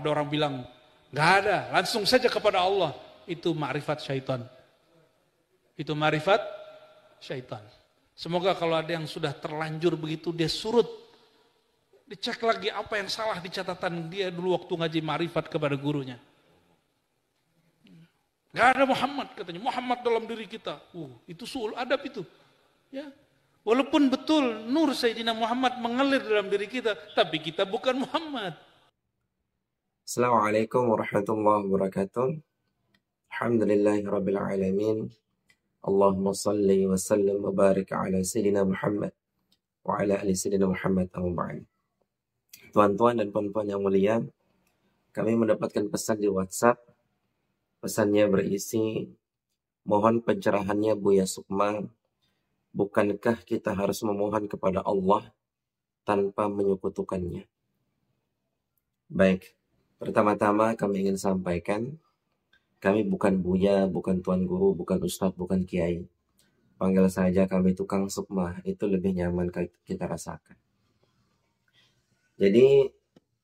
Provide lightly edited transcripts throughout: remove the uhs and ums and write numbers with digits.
ada orang bilang, nggak ada, langsung saja kepada Allah. Itu ma'rifat syaitan. Itu ma'rifat syaitan. Semoga kalau ada yang sudah terlanjur begitu, dia surut. Dicek lagi apa yang salah di catatan dia dulu waktu ngaji ma'rifat kepada gurunya. Gak ada Muhammad katanya, Muhammad dalam diri kita. Itu suul adab itu. Ya. Walaupun betul nur Sayyidina Muhammad mengalir dalam diri kita, tapi kita bukan Muhammad. Assalamualaikum warahmatullahi wabarakatuh. Alhamdulillahirabbil alamin. Allahumma salli wa sallim wa barik ala Sayyidina Muhammad wa ala ali Sayyidina Muhammad amma ba'd. Tuan-tuan dan puan-puan yang mulia, kami mendapatkan pesan di WhatsApp. Pesannya berisi, mohon pencerahannya Buya Sukma, bukankah kita harus memohon kepada Allah tanpa menyekutukannya? Baik, pertama-tama kami ingin sampaikan, kami bukan Buya, bukan Tuan Guru, bukan Ustadz, bukan Kiai. Panggil saja kami tukang Sukma, itu lebih nyaman kita rasakan. Jadi,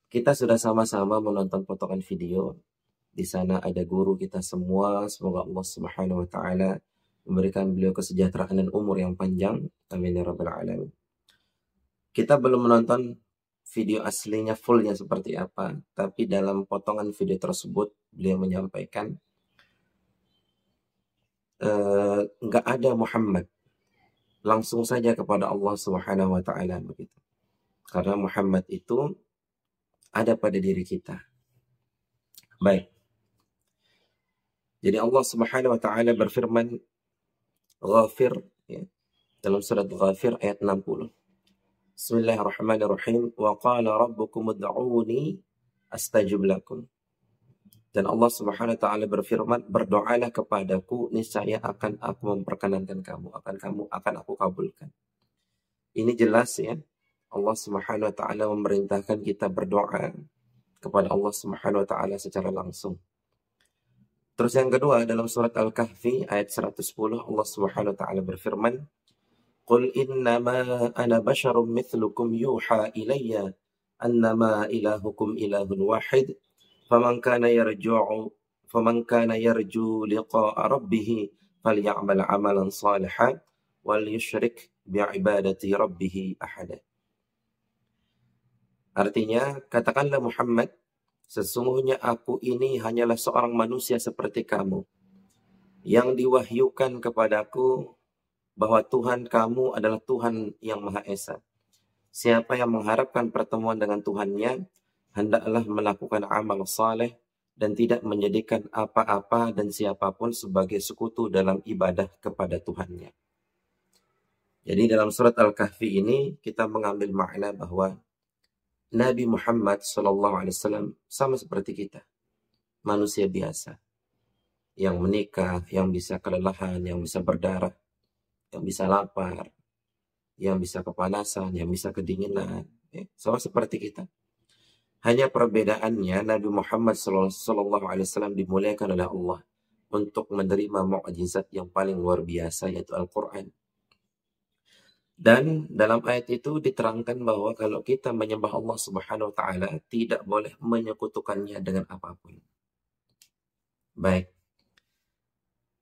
kita sudah sama-sama menonton potongan video. Di sana ada guru kita semua. Semoga Allah Subhanahu wa Ta'ala memberikan beliau kesejahteraan dan umur yang panjang. Amin ya rabbal alamin. Kita belum menonton video aslinya fullnya seperti apa, tapi dalam potongan video tersebut beliau menyampaikan nggak ada Muhammad, langsung saja kepada Allah Subhanahu wa Ta'ala begitu. Karena Muhammad itu ada pada diri kita. Baik. Jadi Allah Subhanahu wa Ta'ala berfirman Ghafir, ya, dalam surat Ghafir ayat 60. Bismillahirrahmanirrahim. Wa qala rabbukum ud'uni astajib lakum. Dan Allah Subhanahu wa Ta'ala berfirman, berdoalah kepadaku, niscaya akan aku memperkenankan kamu, akan aku kabulkan. Ini jelas ya, Allah Subhanahu wa Ta'ala memerintahkan kita berdoa kepada Allah Subhanahu wa Ta'ala secara langsung. Terus yang kedua, dalam surat Al-Kahfi ayat 110, Allah Subhanahu wa Ta'ala berfirman, Qul innama ana basyarum mithlukum yuha ilayya annama ilahukum ilahun wahid faman kana yarju liqa'a rabbih falyamal amalan salihan wal yusyrik bi'ibadati rabbih ahada. Artinya, katakanlah Muhammad, sesungguhnya aku ini hanyalah seorang manusia seperti kamu, yang diwahyukan kepadaku bahwa Tuhan kamu adalah Tuhan yang Maha Esa. Siapa yang mengharapkan pertemuan dengan Tuhannya, hendaklah melakukan amal saleh dan tidak menjadikan apa-apa dan siapapun sebagai sekutu dalam ibadah kepada Tuhannya. Jadi dalam surat Al-Kahfi ini kita mengambil makna bahwa Nabi Muhammad SAW sama seperti kita, manusia biasa, yang menikah, yang bisa kelelahan, yang bisa berdarah, yang bisa lapar, yang bisa kepanasan, yang bisa kedinginan, sama seperti kita. Hanya perbedaannya Nabi Muhammad SAW dimuliakan oleh Allah untuk menerima mukjizat yang paling luar biasa, yaitu Al-Quran. Dan dalam ayat itu diterangkan bahwa kalau kita menyembah Allah Subhanahu wa Ta'ala, tidak boleh menyekutukannya dengan apapun. Baik.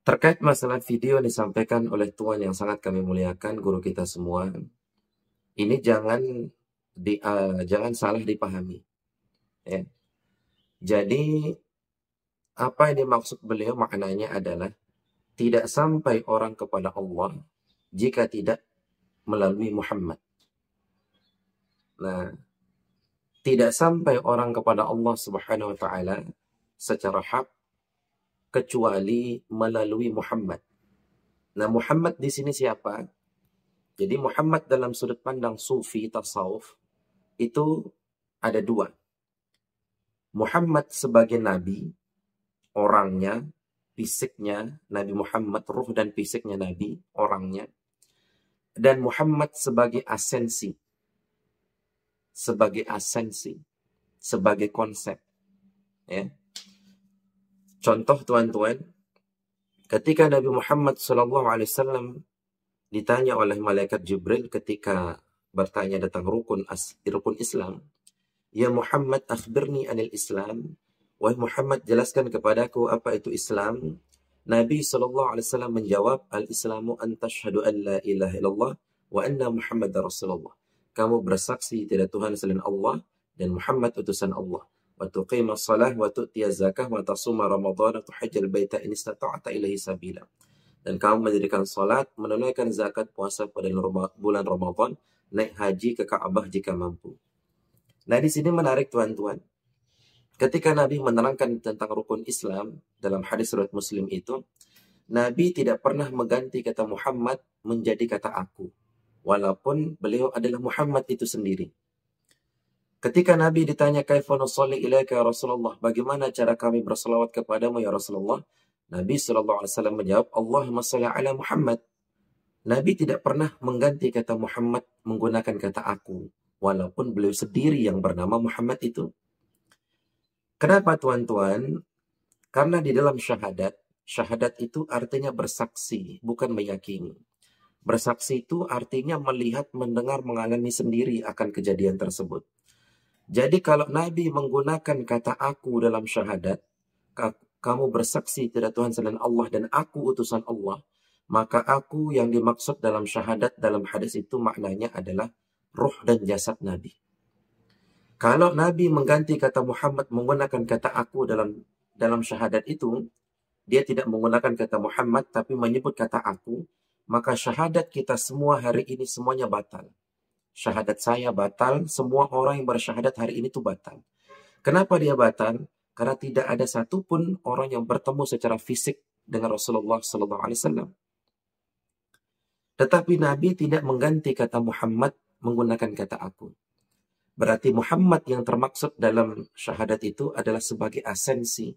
Terkait masalah video yang disampaikan oleh Tuan yang sangat kami muliakan, guru kita semua, ini jangan salah dipahami. Ya. Jadi, apa yang dimaksud beliau maknanya adalah tidak sampai orang kepada Allah jika tidak melalui Muhammad. Nah, tidak sampai orang kepada Allah Subhanahu wa Ta'ala secara hak kecuali melalui Muhammad. Nah, Muhammad di sini siapa? Jadi Muhammad dalam sudut pandang sufi tasawuf itu ada dua. Muhammad sebagai nabi, orangnya, fisiknya Nabi Muhammad, ruh dan fisiknya nabi, orangnya. Dan Muhammad sebagai asensi, sebagai konsep. Ya. Contoh tuan-tuan, ketika Nabi Muhammad SAW ditanya oleh malaikat Jibril ketika bertanya tentang rukun Islam, Ya Muhammad, akhbirni anil Islam. Wahai Muhammad, jelaskan kepadaku apa itu Islam. Nabi SAW menjawab, Al-Islamu an tashhadu an la ilaha illallah wa anna Muhammad Rasulullah. Kamu bersaksi tidak Tuhan selain Allah dan Muhammad utusan Allah. Wa tuqima salah wa tu'tiya zakah wa tasuma ramadhan wa tuhajjal baita in istata'ta ilaihi sabila. Dan kamu mendirikan salat, menunaikan zakat, puasa pada bulan Ramadan, naik haji ke Ka'bah jika mampu. Nah, di sini menarik tuan-tuan. Ketika Nabi menerangkan tentang rukun Islam dalam hadis riwayat Muslim itu, Nabi tidak pernah mengganti kata Muhammad menjadi kata aku, walaupun beliau adalah Muhammad itu sendiri. Ketika Nabi ditanya kaifa nusalli ilaika ya Rasulullah, bagaimana cara kami berselawat kepadamu ya Rasulullah? Nabi SAW menjawab, Allahumma shalli ala Muhammad. Nabi tidak pernah mengganti kata Muhammad menggunakan kata aku, walaupun beliau sendiri yang bernama Muhammad itu. Kenapa tuan-tuan? Karena di dalam syahadat itu artinya bersaksi, bukan meyakini. Bersaksi itu artinya melihat, mendengar, mengalami sendiri akan kejadian tersebut. Jadi kalau Nabi menggunakan kata aku dalam syahadat, kamu bersaksi tidak Tuhan selain Allah dan aku utusan Allah, maka aku yang dimaksud dalam syahadat dalam hadis itu maknanya adalah ruh dan jasad Nabi. Kalau Nabi mengganti kata Muhammad menggunakan kata aku dalam syahadat itu, dia tidak menggunakan kata Muhammad tapi menyebut kata aku, maka syahadat kita semua hari ini semuanya batal. Syahadat saya batal, semua orang yang bersyahadat hari ini itu batal. Kenapa dia batal? Karena tidak ada satupun orang yang bertemu secara fisik dengan Rasulullah SAW. Tetapi Nabi tidak mengganti kata Muhammad menggunakan kata aku. Berarti Muhammad yang termaksud dalam syahadat itu adalah sebagai asensi.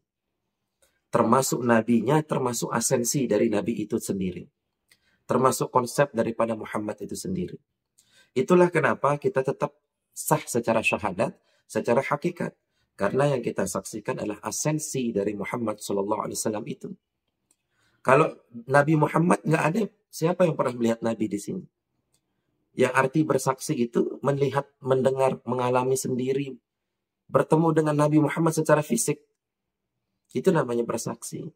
Termasuk nabinya, termasuk asensi dari nabi itu sendiri. Termasuk konsep daripada Muhammad itu sendiri. Itulah kenapa kita tetap sah secara syahadat, secara hakikat. Karena yang kita saksikan adalah asensi dari Muhammad SAW itu. Kalau Nabi Muhammad nggak ada, siapa yang pernah melihat Nabi di sini? Yang arti bersaksi itu melihat, mendengar, mengalami sendiri, bertemu dengan Nabi Muhammad secara fisik. Itu namanya bersaksi.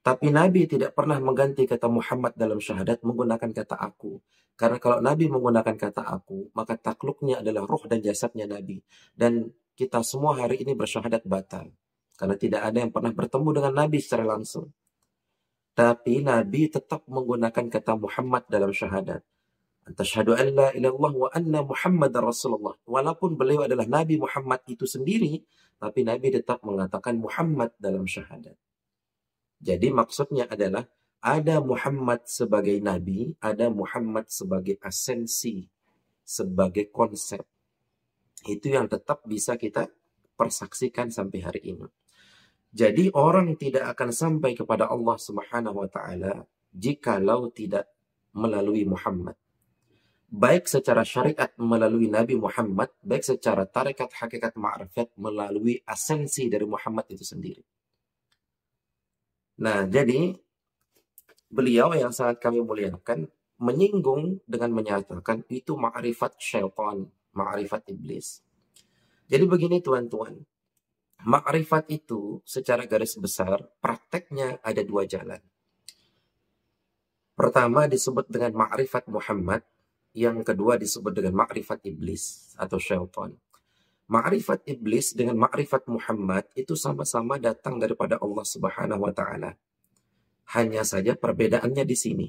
Tapi Nabi tidak pernah mengganti kata Muhammad dalam syahadat menggunakan kata aku. Karena kalau Nabi menggunakan kata aku, maka takluknya adalah ruh dan jasadnya Nabi. Dan kita semua hari ini bersyahadat batal. Karena tidak ada yang pernah bertemu dengan Nabi secara langsung. Tapi Nabi tetap menggunakan kata Muhammad dalam syahadat. Tashhadu an la ilaha illallah wa anna Muhammadar Rasulullah. Walaupun beliau adalah Nabi Muhammad itu sendiri, tapi Nabi tetap mengatakan Muhammad dalam syahadat. Jadi maksudnya adalah ada Muhammad sebagai Nabi, ada Muhammad sebagai asensi, sebagai konsep. Itu yang tetap bisa kita persaksikan sampai hari ini. Jadi orang tidak akan sampai kepada Allah Subhanahu wa taala jikalau tidak melalui Muhammad. Baik secara syariat melalui Nabi Muhammad, baik secara tarekat hakikat ma'rifat melalui asensi dari Muhammad itu sendiri. Nah, jadi beliau yang sangat kami muliakan menyinggung dengan menyatakan itu ma'rifat syaitan, ma'rifat iblis. Jadi begini tuan-tuan, ma'rifat itu secara garis besar prakteknya ada dua jalan. Pertama disebut dengan ma'rifat Muhammad, yang kedua disebut dengan ma'rifat iblis atau syaitan. Ma'rifat iblis dengan ma'rifat Muhammad itu sama-sama datang daripada Allah Subhanahu wa taala. Hanya saja perbedaannya di sini.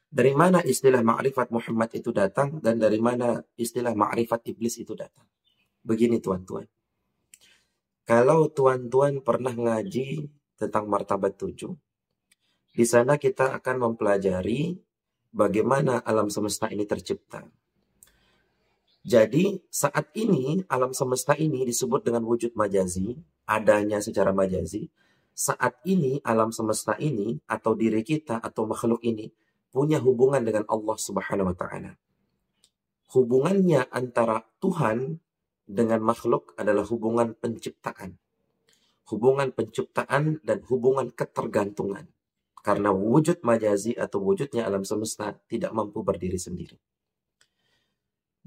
Dari mana istilah ma'rifat Muhammad itu datang dan dari mana istilah ma'rifat iblis itu datang. Begini tuan-tuan. Kalau tuan-tuan pernah ngaji tentang martabat 7, di sana kita akan mempelajari bagaimana alam semesta ini tercipta. Jadi saat ini alam semesta ini disebut dengan wujud majazi, adanya secara majazi. Saat ini alam semesta ini atau diri kita atau makhluk ini punya hubungan dengan Allah Subhanahu wa taala. Hubungannya antara Tuhan dengan makhluk adalah hubungan penciptaan. Hubungan penciptaan dan hubungan ketergantungan. Karena wujud majazi atau wujudnya alam semesta tidak mampu berdiri sendiri.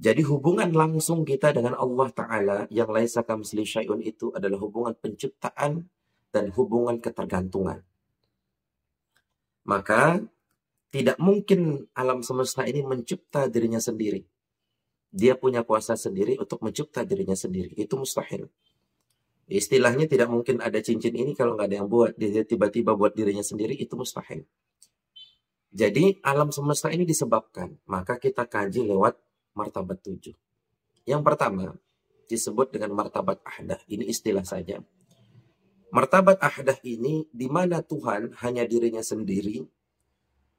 Jadi hubungan langsung kita dengan Allah Ta'ala yang laisa kamitslihi syai'un itu adalah hubungan penciptaan dan hubungan ketergantungan. Maka tidak mungkin alam semesta ini mencipta dirinya sendiri. Dia punya kuasa sendiri untuk mencipta dirinya sendiri. Itu mustahil. Istilahnya tidak mungkin ada cincin ini kalau nggak ada yang buat. Dia tiba-tiba buat dirinya sendiri, itu mustahil. Jadi alam semesta ini disebabkan. Maka kita kaji lewat martabat 7. Yang pertama disebut dengan martabat ahdah. Ini istilah saja. Martabat ahdah ini di mana Tuhan hanya dirinya sendiri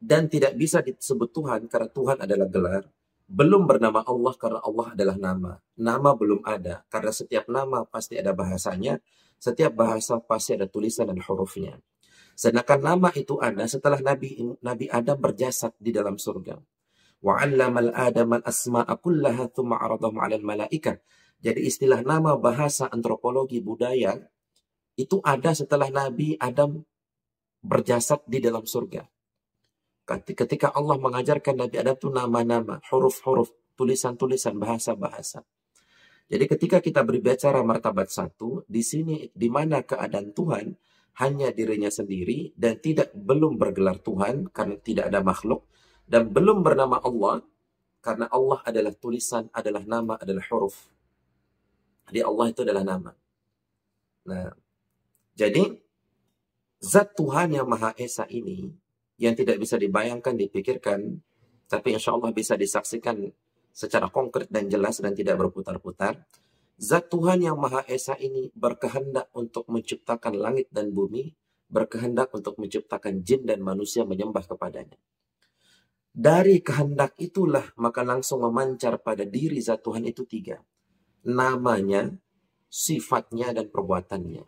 dan tidak bisa disebut Tuhan karena Tuhan adalah gelar. Belum bernama Allah karena Allah adalah nama. Nama belum ada karena setiap nama pasti ada bahasanya. Setiap bahasa pasti ada tulisan dan hurufnya. Sedangkan nama itu ada setelah Nabi Adam berjasad di dalam surga. Wa 'allamal Adama al-asma'a kullaha tsumma 'aradahum 'alal malaikah. Jadi istilah nama, bahasa, antropologi, budaya itu ada setelah Nabi Adam berjasad di dalam surga. Ketika Allah mengajarkan Nabi Adam itu nama-nama, huruf-huruf, tulisan-tulisan, bahasa-bahasa. Jadi ketika kita berbicara martabat 1, di sini di mana keadaan Tuhan hanya dirinya sendiri dan belum bergelar Tuhan karena tidak ada makhluk, dan belum bernama Allah karena Allah adalah tulisan, adalah nama, adalah huruf. Jadi Allah itu adalah nama. Nah, jadi zat Tuhan yang Maha Esa ini yang tidak bisa dibayangkan, dipikirkan, tapi insya Allah bisa disaksikan secara konkret dan jelas dan tidak berputar-putar. Zat Tuhan yang Maha Esa ini berkehendak untuk menciptakan langit dan bumi, berkehendak untuk menciptakan jin dan manusia menyembah kepadanya. Dari kehendak itulah maka langsung memancar pada diri zat Tuhan itu 3. Namanya, sifatnya, dan perbuatannya.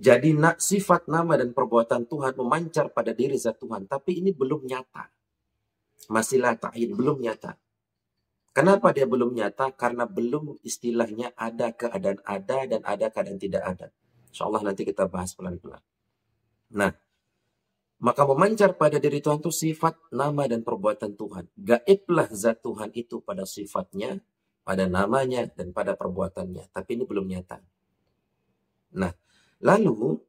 Jadi sifat, nama, dan perbuatan Tuhan memancar pada diri zat Tuhan. Tapi ini belum nyata. Masih la ta'yin, belum nyata. Kenapa dia belum nyata? Karena belum istilahnya ada keadaan ada dan ada keadaan tidak ada. InsyaAllah nanti kita bahas pelan-pelan. Nah, maka memancar pada diri Tuhan itu sifat, nama, dan perbuatan Tuhan. Gaiblah zat Tuhan itu pada sifatnya, pada namanya, dan pada perbuatannya. Tapi ini belum nyata. Nah, lalu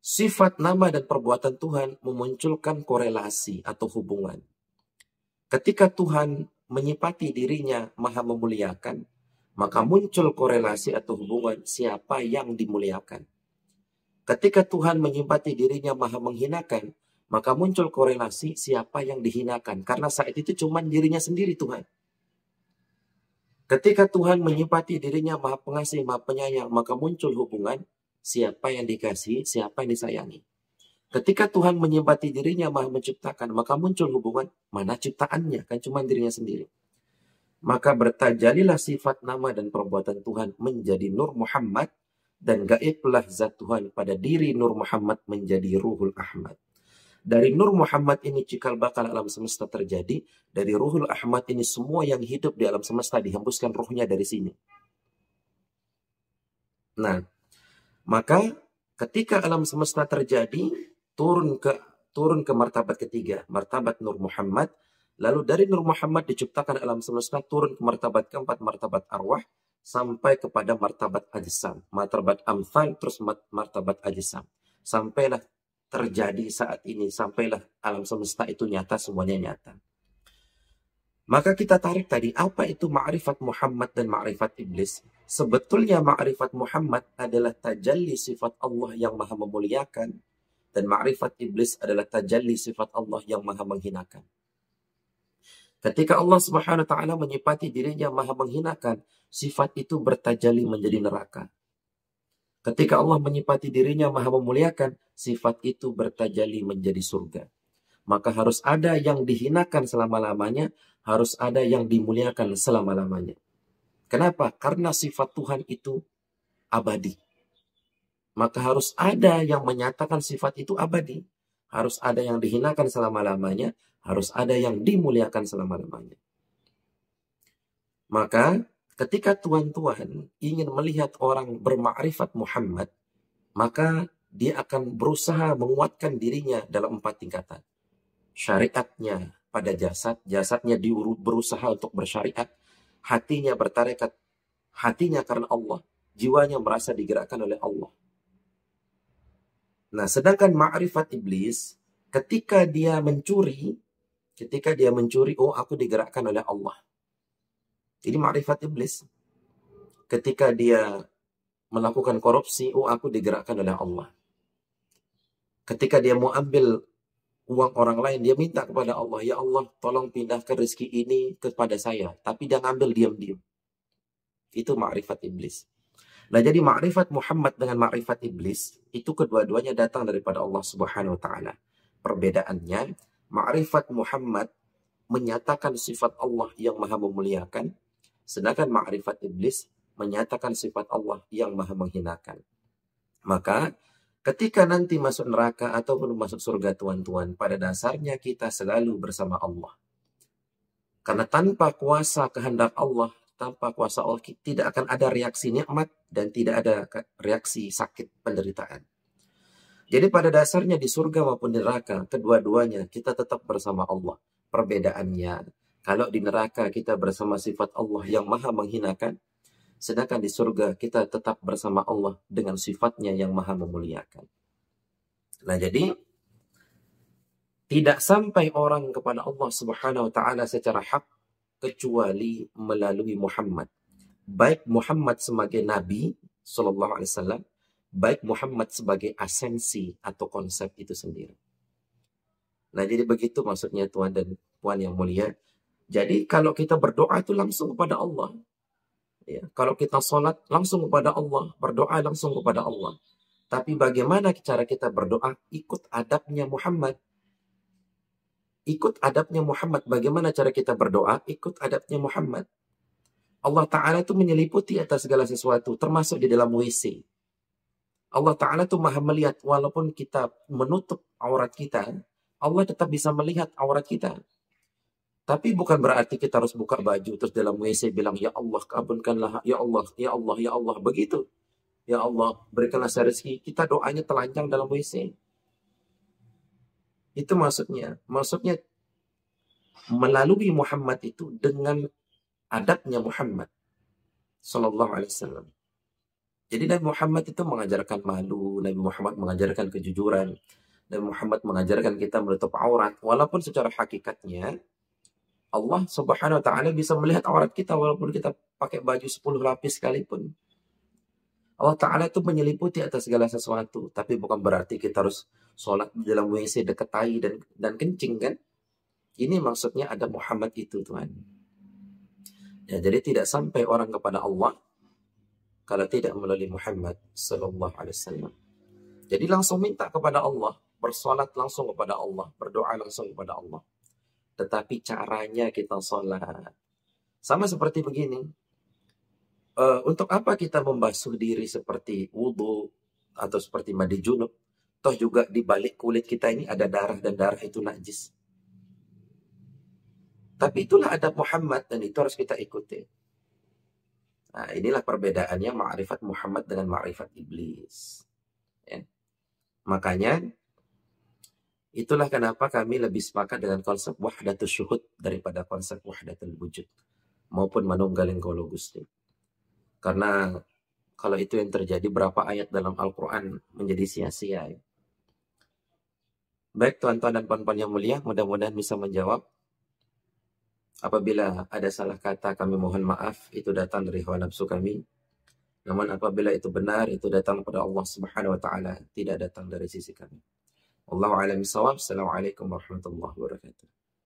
sifat, nama, dan perbuatan Tuhan memunculkan korelasi atau hubungan. Ketika Tuhan menyifati dirinya maha memuliakan, maka muncul korelasi atau hubungan siapa yang dimuliakan. Ketika Tuhan menyifati dirinya maha menghinakan, maka muncul korelasi siapa yang dihinakan. Karena saat itu cuma dirinya sendiri Tuhan. Ketika Tuhan menyifati dirinya maha pengasih, maha penyayang, maka muncul hubungan siapa yang dikasih, siapa yang disayangi. Ketika Tuhan menyifati dirinya maha menciptakan, maka muncul hubungan mana ciptaannya, kan cuma dirinya sendiri. Maka bertajalilah sifat, nama, dan perbuatan Tuhan menjadi Nur Muhammad, dan gaiblah zat Tuhan pada diri Nur Muhammad menjadi Ruhul Ahmad. Dari Nur Muhammad ini cikal bakal alam semesta terjadi. Dari Ruhul Ahmad ini semua yang hidup di alam semesta dihembuskan ruhnya dari sini. Nah, maka ketika alam semesta terjadi, turun ke martabat ketiga, martabat Nur Muhammad. Lalu dari Nur Muhammad diciptakan alam semesta, turun ke martabat keempat, martabat arwah, sampai kepada martabat ajsam, martabat amthal, terus martabat ajsam. Sampailah terjadi saat ini, sampailah alam semesta itu nyata, semuanya nyata. Maka kita tarik tadi, apa itu ma'rifat Muhammad dan ma'rifat iblis? Sebetulnya ma'rifat Muhammad adalah tajalli sifat Allah yang maha memuliakan, dan ma'rifat iblis adalah tajalli sifat Allah yang maha menghinakan. Ketika Allah Subhanahu wa taala menyifati dirinya maha menghinakan, sifat itu bertajalli menjadi neraka. Ketika Allah menyifati dirinya maha memuliakan, sifat itu bertajalli menjadi surga. Maka harus ada yang dihinakan selama-lamanya, harus ada yang dimuliakan selama-lamanya. Kenapa? Karena sifat Tuhan itu abadi. Maka harus ada yang menyatakan sifat itu abadi. Harus ada yang dihinakan selama-lamanya, harus ada yang dimuliakan selama-lamanya. Maka ketika tuan-tuan ingin melihat orang bermakrifat Muhammad, maka dia akan berusaha menguatkan dirinya dalam 4 tingkatan. Syariatnya, pada jasad, jasadnya berusaha untuk bersyariat, hatinya bertarekat, hatinya karena Allah, jiwanya merasa digerakkan oleh Allah. Nah, sedangkan ma'rifat iblis, ketika dia mencuri, oh aku digerakkan oleh Allah. Jadi ma'rifat iblis, ketika dia melakukan korupsi, oh aku digerakkan oleh Allah. Ketika dia mau ambil uang orang lain, dia minta kepada Allah, ya Allah tolong pindahkan rezeki ini kepada saya. Tapi dia ngambil diam-diam. Itu ma'rifat iblis. Nah, jadi ma'rifat Muhammad dengan ma'rifat iblis, itu kedua-duanya datang daripada Allah Subhanahu wa Ta'ala. Perbedaannya, ma'rifat Muhammad menyatakan sifat Allah yang maha memuliakan, sedangkan ma'rifat iblis menyatakan sifat Allah yang maha menghinakan. Maka, ketika nanti masuk neraka ataupun masuk surga tuan-tuan, pada dasarnya kita selalu bersama Allah. Karena tanpa kuasa kehendak Allah, tanpa kuasa Allah, tidak akan ada reaksi nikmat dan tidak ada reaksi sakit penderitaan. Jadi pada dasarnya di surga maupun di neraka, kedua-duanya kita tetap bersama Allah. Perbedaannya, kalau di neraka kita bersama sifat Allah yang maha menghinakan, sedangkan di surga kita tetap bersama Allah dengan sifatnya yang maha memuliakan. Nah, jadi tidak sampai orang kepada Allah Subhanahu wa Ta'ala secara hak kecuali melalui Muhammad. Baik Muhammad sebagai Nabi Sallallahu Alaihi Wasallam, baik Muhammad sebagai asensi atau konsep itu sendiri. Nah, jadi begitu maksudnya Tuan dan Puan yang mulia. Jadi kalau kita berdoa itu langsung kepada Allah. Ya, kalau kita sholat langsung kepada Allah, berdoa langsung kepada Allah. Tapi bagaimana cara kita berdoa? Ikut adabnya Muhammad. Ikut adabnya Muhammad. Bagaimana cara kita berdoa? Ikut adabnya Muhammad. Allah Ta'ala itu menyeliputi atas segala sesuatu, termasuk di dalam WC. Allah Ta'ala itu maha melihat, walaupun kita menutup aurat kita, Allah tetap bisa melihat aurat kita. Tapi bukan berarti kita harus buka baju, terus dalam WC bilang, ya Allah, kabulkanlah, ya Allah, ya Allah, ya Allah. Begitu. Ya Allah, berikanlah saya rezeki. Kita doanya telanjang dalam WC. Itu maksudnya. Maksudnya melalui Muhammad itu dengan adabnya Muhammad Sallallahu Alaihi Wasallam. Jadi Nabi Muhammad itu mengajarkan malu, Nabi Muhammad mengajarkan kejujuran, Nabi Muhammad mengajarkan kita menutup aurat. Walaupun secara hakikatnya Allah Subhanahu wa Ta'ala bisa melihat aurat kita walaupun kita pakai baju 10 lapis sekalipun. Allah Ta'ala itu menyeliputi atas segala sesuatu. Tapi bukan berarti kita harus sholat di dalam WC dekat tai dan kencing kan. Ini maksudnya ada Muhammad itu Tuhan. Ya, jadi tidak sampai orang kepada Allah kalau tidak melalui Muhammad Sallallahu Alaihi Wasallam. Jadi langsung minta kepada Allah. Bersolat langsung kepada Allah. Berdoa langsung kepada Allah. Tetapi caranya kita sholat. Sama seperti begini. Untuk apa kita membasuh diri seperti wudhu atau seperti mandi junub? Toh juga di balik kulit kita ini ada darah dan darah itu najis. Tapi itulah adab Muhammad dan itu harus kita ikuti. Nah, inilah perbedaannya ma'rifat Muhammad dengan ma'rifat iblis. Ya. Makanya itulah kenapa kami lebih sepakat dengan konsep wahdatul syuhud daripada konsep wahdatul wujud maupun manunggaling kolo Gusti. Karena kalau itu yang terjadi, berapa ayat dalam Al-Quran menjadi sia-sia. Ya. Baik tuan-tuan dan puan-puan yang mulia, mudah-mudahan bisa menjawab. Apabila ada salah kata, kami mohon maaf. Itu datang dari hawa nafsu kami. Namun apabila itu benar, itu datang kepada Allah Subhanahu wa Ta'ala, tidak datang dari sisi kami. Wallahu a'lam bishawab. Assalamualaikum warahmatullahi wabarakatuh.